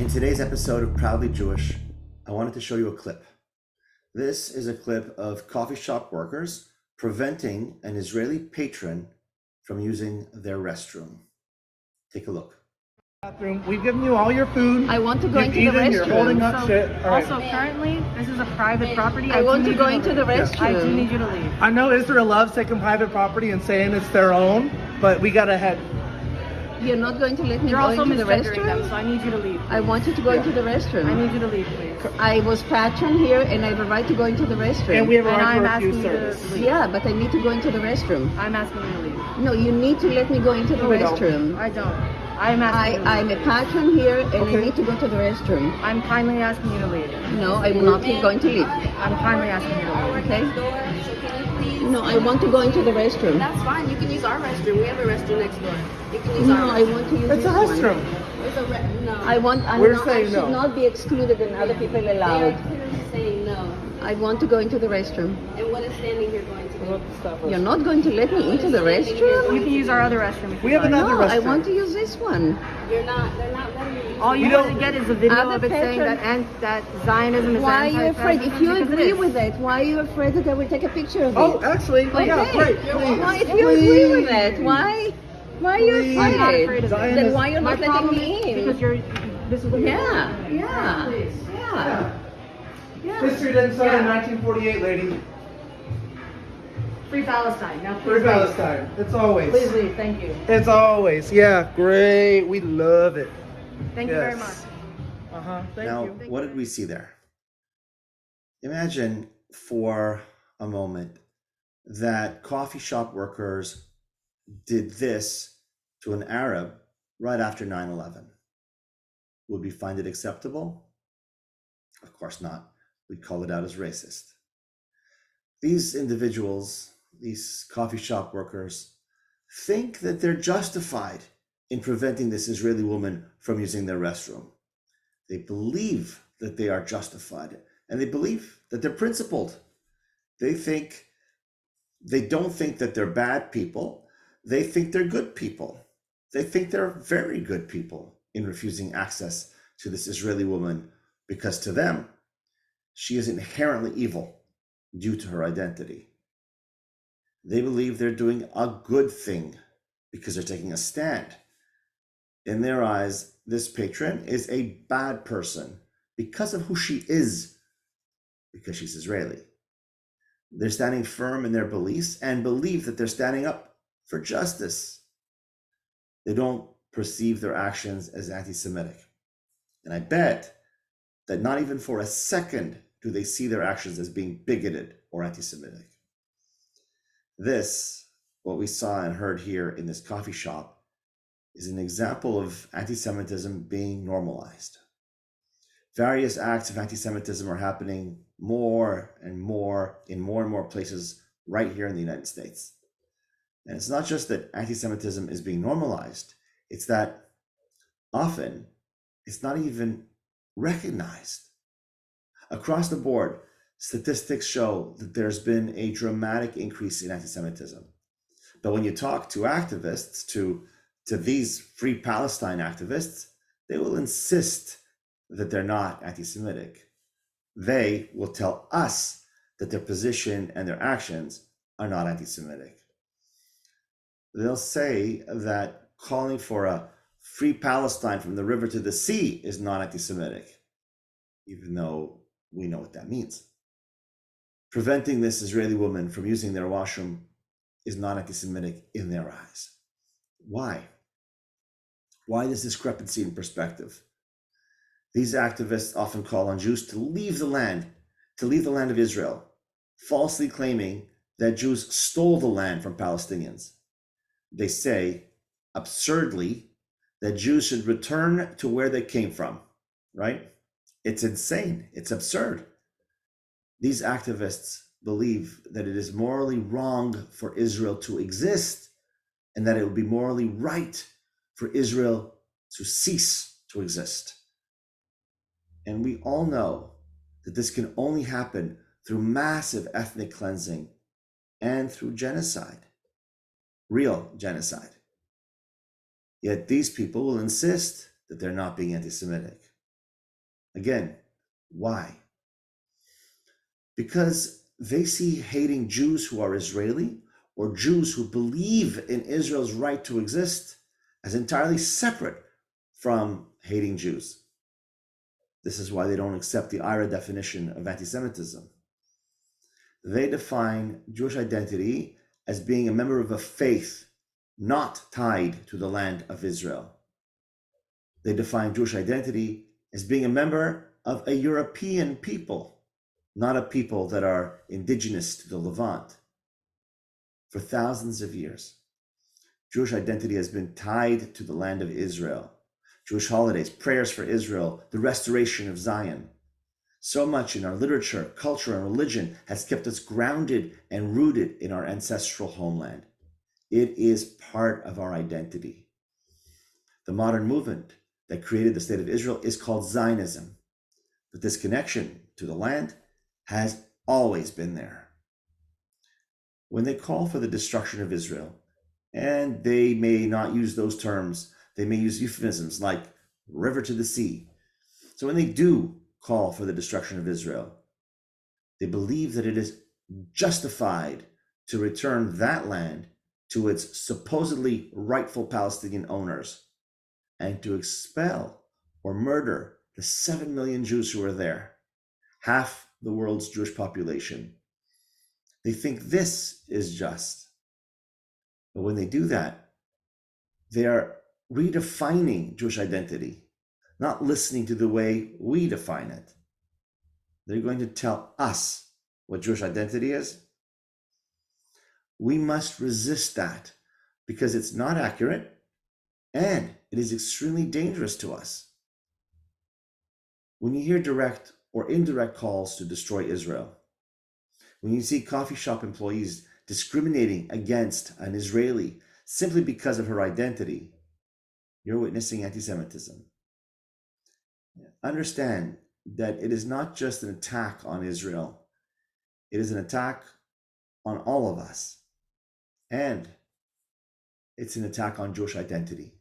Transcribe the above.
In today's episode of Proudly Jewish, I wanted to show you a clip. This is a clip of coffee shop workers preventing an Israeli patron from using their restroom. Take a look. Bathroom. We've given you all your food. I want to go You've into the eaten, You're holding restroom. up shit. All right. Also, currently, this is a private property. I want do to go need into you the leave. restroom. I do need you to leave. I know Israel loves taking private property and saying it's their own, but we gotta head. You're not going to let me You're go also into the misgendering them, restroom? so I need you to leave. I want you to go into the restroom. I need you to leave, please. I was patron here and I have a right to go into the restroom. And we have a And right I'm to asking refuse you service. to leave. Yeah, but I need to go into the restroom. I'm asking you to leave. No, you need to let me go into the No, we don't. restroom. I don't. I'm asking you to I'm leave. a patron here and Okay. I need to go to the restroom. I'm kindly asking you to leave. No, I'm not going to leave. I'm kindly asking you to leave. Okay? No, I want to go into the restroom. That's fine. You can use our restroom. We have a restroom next door. You can use No, our I want to use It's a this one. restroom. It's a no. We're I saying should no. not be excluded and other people They are allowed. clearly saying no. I want to go into the restroom. And what is standing here going to do? You're not going to let me into the restroom? You can use our other restroom if We you have like. another No, I restroom. want to use this one. They're not letting you use All you We want don't- to get is a video Other of it saying patron- that Zionism is Why are you afraid? If you because it agree is. with it, why are you afraid that I will take a picture of it? Oh, actually, yeah, great. Please. Why, if you agree with it, why are you Please. afraid? I'm not afraid of it. Zion Then is- why you're My not letting problem me is in? because this is what you're Yeah, doing. yeah, yeah. History didn't start in 1948, lady. Free Palestine. Now Free please Palestine. It's always. leave. Please leave. Thank you. It's always. Yeah, great. We love it. Thank you very much. Thank Now, you. what did we see there? Imagine for a moment that coffee shop workers did this to an Arab right after 9/11. Would we find it acceptable? Of course not. We'd call it out as racist. These individuals, these coffee shop workers, think that they're justified in preventing this Israeli woman from using their restroom. They believe that they are justified, and they believe that they're principled. They don't think that they're bad people. They think they're good people. They think they're very good people in refusing access to this Israeli woman because to them, she is inherently evil due to her identity. They believe they're doing a good thing because they're taking a stand. In their eyes, this patron is a bad person because of who she is, because she's Israeli. They're standing firm in their beliefs and believe that they're standing up for justice. They don't perceive their actions as anti-Semitic. And I bet that not even for a second do they see their actions as being bigoted or anti-Semitic. This, what we saw and heard here in this coffee shop, is an example of anti-Semitism being normalized. Various acts of anti-Semitism are happening more and more in more and more places right here in the United States. And it's not just that anti-Semitism is being normalized, it's that often it's not even recognized. Across the board, statistics show that there's been a dramatic increase in anti-Semitism. But when you talk to activists, to these Free Palestine activists, they will insist that they're not anti-Semitic. They will tell us that their position and their actions are not anti-Semitic. They'll say that calling for a free Palestine from the river to the sea is not anti-Semitic, even though we know what that means. Preventing this Israeli woman from using their washroom is not anti-Semitic in their eyes. Why? Why this discrepancy in perspective? These activists often call on Jews to leave the land of Israel, falsely claiming that Jews stole the land from Palestinians. They say, absurdly, that Jews should return to where they came from, right? It's insane. It's absurd. These activists believe that it is morally wrong for Israel to exist and that it would be morally right for Israel to cease to exist. And we all know that this can only happen through massive ethnic cleansing and through genocide, real genocide. Yet these people will insist that they're not being anti-Semitic. Again, why? Because they see hating Jews who are Israeli or Jews who believe in Israel's right to exist as entirely separate from hating Jews. This is why they don't accept the IRA definition of anti-Semitism. They define Jewish identity as being a member of a faith not tied to the land of Israel. They define Jewish identity as being a member of a European people, not a people that are indigenous to the Levant. For thousands of years, Jewish identity has been tied to the land of Israel. Jewish holidays, prayers for Israel, the restoration of Zion. So much in our literature, culture, and religion has kept us grounded and rooted in our ancestral homeland. It is part of our identity. The modern movement that created the state of Israel is called Zionism. But this connection to the land has always been there. When they call for the destruction of Israel, and they may not use those terms, they may use euphemisms like river to the sea. So when they do call for the destruction of Israel, they believe that it is justified to return that land to its supposedly rightful Palestinian owners and to expel or murder the 7 million Jews who are there, half the world's Jewish population. They think this is just. But when they do that, they are redefining Jewish identity, not listening to the way we define it. They're going to tell us what Jewish identity is. We must resist that because it's not accurate and it is extremely dangerous to us. When you hear direct or indirect calls to destroy Israel, when you see coffee shop employees discriminating against an Israeli simply because of her identity, you're witnessing anti-Semitism. Understand that it is not just an attack on Israel, it is an attack on all of us, and it's an attack on Jewish identity.